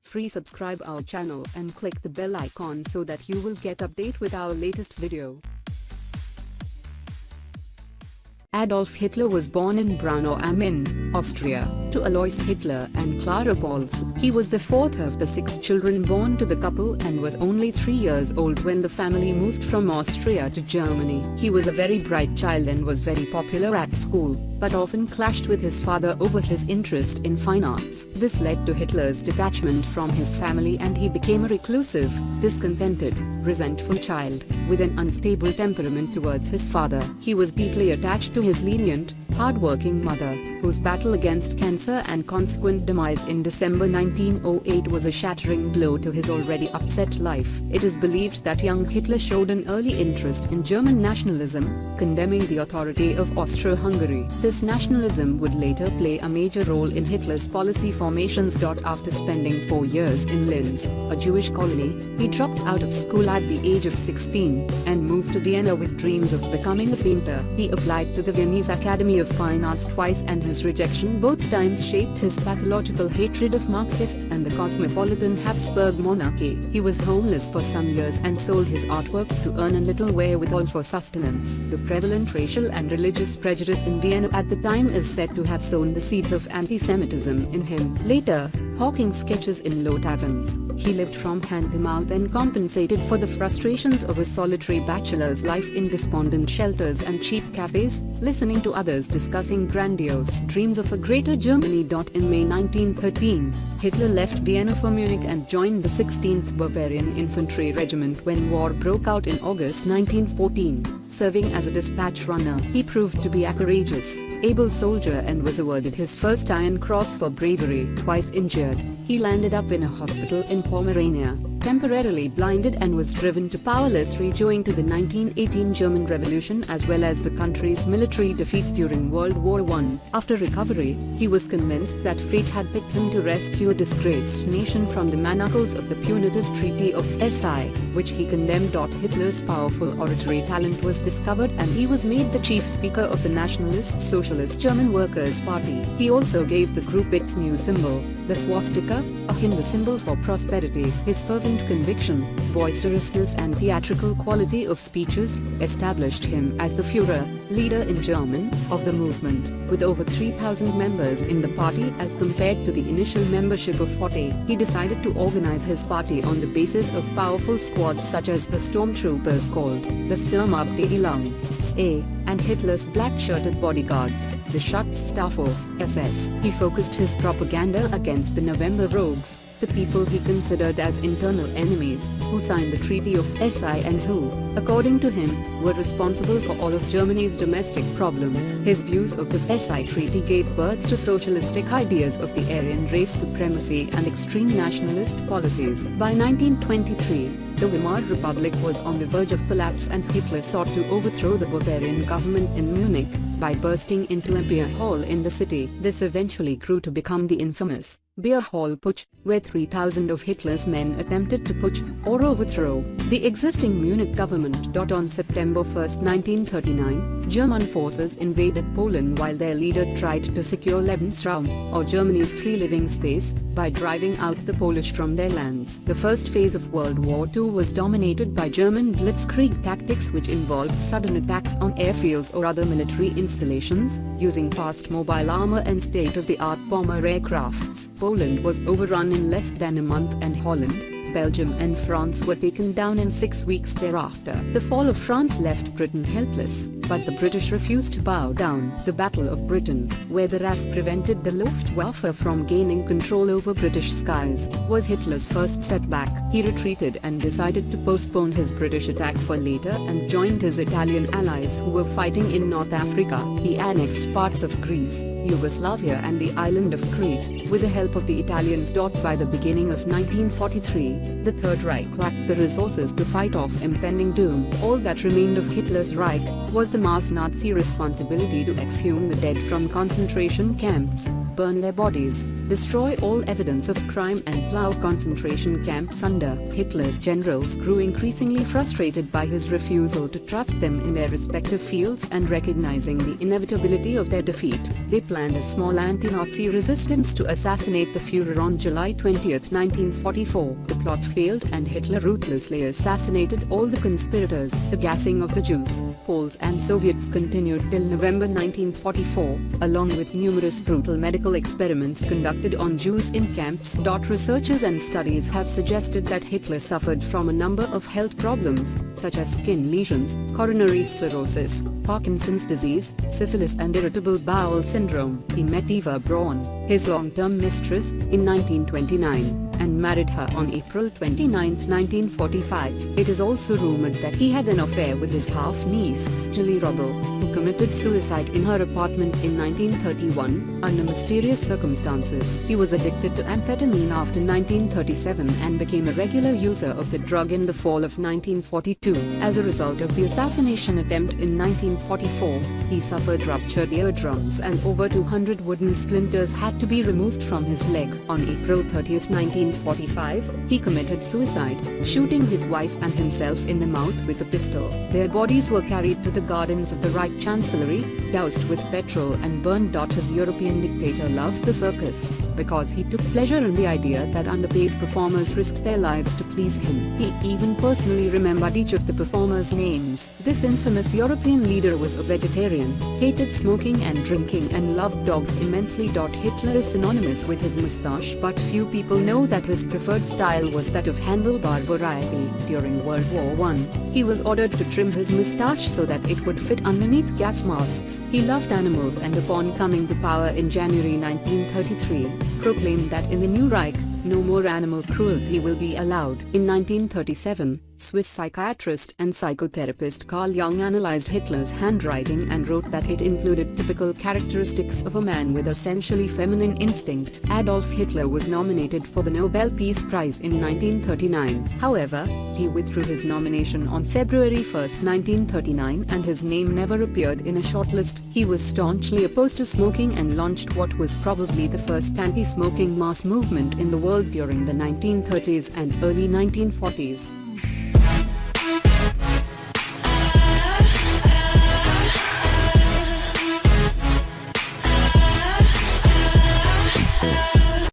free. Subscribe our channel and click the bell icon so that you will get update with our latest video. Adolf Hitler was born in Braunau am Inn, Austria, to Alois Hitler and Clara Pauls. He was the fourth of the 6 children born to the couple and was only 3 years old when the family moved from Austria to Germany. He was a very bright child and was very popular at school, but often clashed with his father over his interest in fine arts. This led to Hitler's detachment from his family and he became a reclusive, discontented, resentful child, with an unstable temperament towards his father. He was deeply attached to his lenient, hard-working mother, whose battle against cancer and consequent demise in December 1908 was a shattering blow to his already upset life. It is believed that young Hitler showed an early interest in German nationalism, condemning the authority of Austro-Hungary. This nationalism would later play a major role in Hitler's policy formations. After spending 4 years in Linz, a Jewish colony, he dropped out of school at the age of 16 and moved to Vienna with dreams of becoming a painter. He applied to the Viennese Academy of Fine Arts twice and his rejection both times shaped his pathological hatred of Marxists and the cosmopolitan Habsburg monarchy. He was homeless for some years and sold his artworks to earn a little wherewithal for sustenance. The prevalent racial and religious prejudice in Vienna at the time is said to have sown the seeds of anti-Semitism in him. Later, hawking sketches in low taverns, he lived from hand to mouth and compensated for the frustrations of a solitary bachelor's life in despondent shelters and cheap cafes, listening to others discussing grandiose dreams of a greater Germany. In May 1913, Hitler left Vienna for Munich and joined the 16th Bavarian Infantry Regiment when war broke out in August 1914. Serving as a dispatch runner, he proved to be a courageous, able soldier and was awarded his first Iron Cross for bravery. Twice injured, he landed up in a hospital in Pomerania, temporarily blinded, and was driven to powerless rage owing to the 1918 German Revolution as well as the country's military defeat during World War I. After recovery, he was convinced that fate had picked him to rescue a disgraced nation from the manacles of the punitive Treaty of Versailles, which he condemned. Hitler's powerful oratory talent was discovered and he was made the chief speaker of the Nationalist Socialist German Workers' Party. He also gave the group its new symbol, the swastika, a hymn, the symbol for prosperity. His fervent conviction, boisterousness and theatrical quality of speeches established him as the Führer, leader in German, of the movement. With over 3,000 members in the party as compared to the initial membership of 40, he decided to organize his party on the basis of powerful squads such as the stormtroopers called the Sturmabteilung SA, and Hitler's black-shirted bodyguards, the Schutzstaffel SS. He focused his propaganda against the November Rogues, the people he considered as internal enemies, who signed the Treaty of Versailles and who, according to him, were responsible for all of Germany's domestic problems. His views of the Versailles Treaty gave birth to socialistic ideas of the Aryan race supremacy and extreme nationalist policies. By 1923, the Weimar Republic was on the verge of collapse and Hitler sought to overthrow the Bavarian government in Munich by bursting into a beer hall in the city. This eventually grew to become the infamous Beer Hall Putsch, where 3,000 of Hitler's men attempted to putsch, or overthrow, the existing Munich government. On September 1, 1939, German forces invaded Poland while their leader tried to secure Lebensraum, or Germany's free living space, by driving out the Polish from their lands. The first phase of World War II was dominated by German blitzkrieg tactics, which involved sudden attacks on airfields or other military installations, using fast mobile armor and state-of-the-art bomber aircrafts. Poland was overrun in less than a month and Holland, Belgium and France were taken down in 6 weeks thereafter. The fall of France left Britain helpless, but the British refused to bow down. The Battle of Britain, where the RAF prevented the Luftwaffe from gaining control over British skies, was Hitler's first setback. He retreated and decided to postpone his British attack for later and joined his Italian allies who were fighting in North Africa. He annexed parts of Greece, Yugoslavia and the island of Crete, with the help of the Italians. By the beginning of 1943, the Third Reich lacked the resources to fight off impending doom. All that remained of Hitler's Reich was the mass Nazi responsibility to exhume the dead from concentration camps. burn their bodies, destroy all evidence of crime and plow concentration camps under. Hitler's generals grew increasingly frustrated by his refusal to trust them in their respective fields, and recognizing the inevitability of their defeat, they planned a small anti-Nazi resistance to assassinate the Führer on July 20, 1944. The plot failed and Hitler ruthlessly assassinated all the conspirators. The gassing of the Jews, Poles and Soviets continued till November 1944, along with numerous brutal medical experiments conducted on Jews in camps. Researchers and studies have suggested that Hitler suffered from a number of health problems, such as skin lesions, coronary sclerosis, Parkinson's disease, syphilis and irritable bowel syndrome. He met Eva Braun, his long-term mistress, in 1929, and married her on April 29, 1945. It is also rumored that he had an affair with his half-niece, Julie Robel, who committed suicide in her apartment in 1931, under mysterious circumstances. He was addicted to amphetamine after 1937 and became a regular user of the drug in the fall of 1942. As a result of the assassination attempt in 1944, he suffered ruptured eardrums and over 200 wooden splinters had to be removed from his leg. On April 30, 1945, he committed suicide, shooting his wife and himself in the mouth with a pistol. Their bodies were carried to the gardens of the Reich Chancellery, doused with petrol and burned. His European dictator loved the circus, because he took pleasure in the idea that underpaid performers risked their lives to please him. He even personally remembered each of the performers' names. This infamous European leader was a vegetarian, hated smoking and drinking, and loved dogs immensely. Hitler is synonymous with his moustache, but few people know that his preferred style was that of handlebar variety. During World War I, he was ordered to trim his moustache so that it would fit underneath gas masks. He loved animals and upon coming to power in January 1933, proclaimed that in the new Reich, no more animal cruelty will be allowed. In 1937, Swiss psychiatrist and psychotherapist Carl Jung analyzed Hitler's handwriting and wrote that it included typical characteristics of a man with essentially feminine instinct. Adolf Hitler was nominated for the Nobel Peace Prize in 1939. However, he withdrew his nomination on February 1, 1939, and his name never appeared in a shortlist. He was staunchly opposed to smoking and launched what was probably the first anti-smoking mass movement in the world during the 1930s and early 1940s.